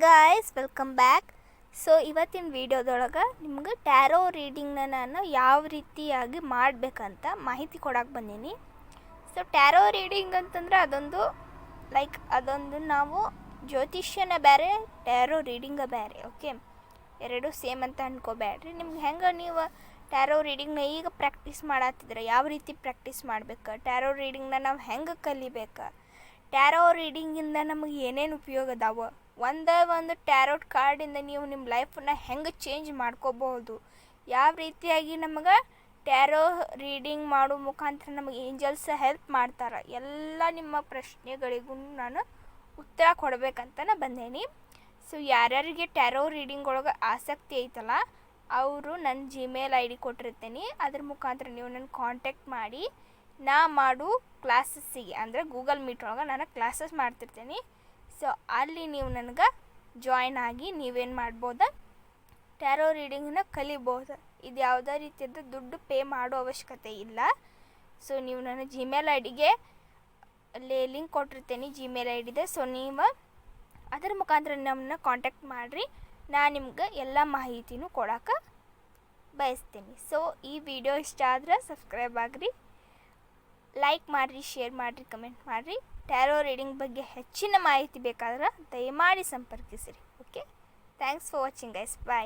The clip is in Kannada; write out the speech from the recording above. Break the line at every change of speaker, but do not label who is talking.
Guys, welcome back. ಸೊ ಇವತ್ತಿನ ವಿಡಿಯೋದೊಳಗೆ ನಿಮ್ಗೆ ಟ್ಯಾರೋ ರೀಡಿಂಗ್ನ ನಾನು ಯಾವ ರೀತಿಯಾಗಿ ಮಾಡಬೇಕಂತ ಮಾಹಿತಿ ಕೊಡಕ್ಕೆ ಬಂದೀನಿ. ಸೊ ಟ್ಯಾರೋ ರೀಡಿಂಗ್ ಅಂತಂದ್ರೆ ಅದೊಂದು ನಾವು ಜ್ಯೋತಿಷ್ಯನ ಬೇರೆ, ಟ್ಯಾರೋ ರೀಡಿಂಗ ಬೇರೆ. ಓಕೆ, ಎರಡು ಸೇಮ್ ಅಂತ ಅನ್ಕೋಬೇಡ್ರಿ. ನಿಮ್ಗೆ ಹೆಂಗೆ ನೀವು ಟ್ಯಾರೋ ರೀಡಿಂಗ್ನ ಈಗ ಪ್ರಾಕ್ಟೀಸ್ ಮಾಡತ್ತಿದ್ರೆ ಯಾವ ರೀತಿ ಪ್ರಾಕ್ಟೀಸ್ ಮಾಡ್ಬೇಕು, ಟ್ಯಾರೋ ರೀಡಿಂಗ್ನ ನಾವು ಹೆಂಗೆ ಕಲಿಬೇಕು, ಟ್ಯಾರೋ ರೀಡಿಂಗಿಂದ ನಮಗೆ ಏನೇನು ಉಪಯೋಗ ಅದಾವ, ಒಂದು ಟ್ಯಾರೋಟ್ ಕಾರ್ಡಿಂದ ನೀವು ನಿಮ್ಮ ಲೈಫನ್ನ ಹೆಂಗೆ ಚೇಂಜ್ ಮಾಡ್ಕೋಬೋದು, ಯಾವ ರೀತಿಯಾಗಿ ನಮಗೆ ಟ್ಯಾರೋ ರೀಡಿಂಗ್ ಮಾಡೋ ಮುಖಾಂತರ ನಮಗೆ ಏಂಜಲ್ಸ್ ಹೆಲ್ಪ್ ಮಾಡ್ತಾರೆ, ಎಲ್ಲ ನಿಮ್ಮ ಪ್ರಶ್ನೆಗಳಿಗೂ ನಾನು ಉತ್ತರ ಕೊಡಬೇಕಂತನೇ ಬಂದೇನಿ. ಸೊ ಯಾರ್ಯಾರಿಗೆ ಟ್ಯಾರೋ ರೀಡಿಂಗ್ ಒಳಗೆ ಆಸಕ್ತಿ ಐತಲ್ಲ ಅವರು ನನ್ನ ಜಿಮೇಲ್ ಐ ಡಿ ಕೊಟ್ಟಿರ್ತೀನಿ. ಅದ್ರ ಮುಖಾಂತರ ನೀವು ನನ್ನ ಕಾಂಟ್ಯಾಕ್ಟ್ ಮಾಡಿ ನಾ ಮಾಡು ಕ್ಲಾಸಸ್ಸಿಗೆ ಅಂದರೆ ಗೂಗಲ್ ಮೀಟ್ ಒಳಗೆ ನಾನು ಕ್ಲಾಸಸ್ ಮಾಡ್ತಿರ್ತೀನಿ. ಸೊ ಅಲ್ಲಿ ನೀವು ನನಗೆ ಜಾಯ್ನ್ ಆಗಿ ನೀವೇನು ಮಾಡ್ಬೋದು, ಟ್ಯಾರೋ ರೀಡಿಂಗನ್ನ ಕಲಿಬೋದು. ಇದು ಯಾವುದೇ ರೀತಿಯಾದ ದುಡ್ಡು ಪೇ ಮಾಡೋ ಅವಶ್ಯಕತೆ ಇಲ್ಲ. ಸೊ ನೀವು ನನ್ನ ಜಿಮೇಲ್ ಐ ಡಿಗೆ ಅಲ್ಲಿ ಲಿಂಕ್ ಕೊಟ್ಟಿರ್ತೀನಿ, ಜಿಮೇಲ್ ಐ ಡಿದೆ. ಸೊ ನೀವು ಅದರ ಮುಖಾಂತರ ನಮ್ಮನ್ನ ಕಾಂಟ್ಯಾಕ್ಟ್ ಮಾಡಿರಿ, ನಾನು ನಿಮ್ಗೆ ಎಲ್ಲ ಮಾಹಿತಿನೂ ಕೊಡೋಕೆ ಬಯಸ್ತೀನಿ. ಸೊ ಈ ವಿಡಿಯೋ ಇಷ್ಟ ಆದ್ರೆ ಸಬ್ಸ್ಕ್ರೈಬ್ ಆಗಿರಿ, ಲೈಕ್ ಮಾಡಿರಿ, ಶೇರ್ ಮಾಡಿರಿ, ಕಮೆಂಟ್ ಮಾಡಿರಿ. ಟ್ಯಾರೋ ರೀಡಿಂಗ್ ಬಗ್ಗೆ ಹೆಚ್ಚಿನ ಮಾಹಿತಿ ಬೇಕಾದ್ರೆ ದಯಮಾಡಿ ಸಂಪರ್ಕಿಸಿರಿ. Okay, thanks for watching guys, bye.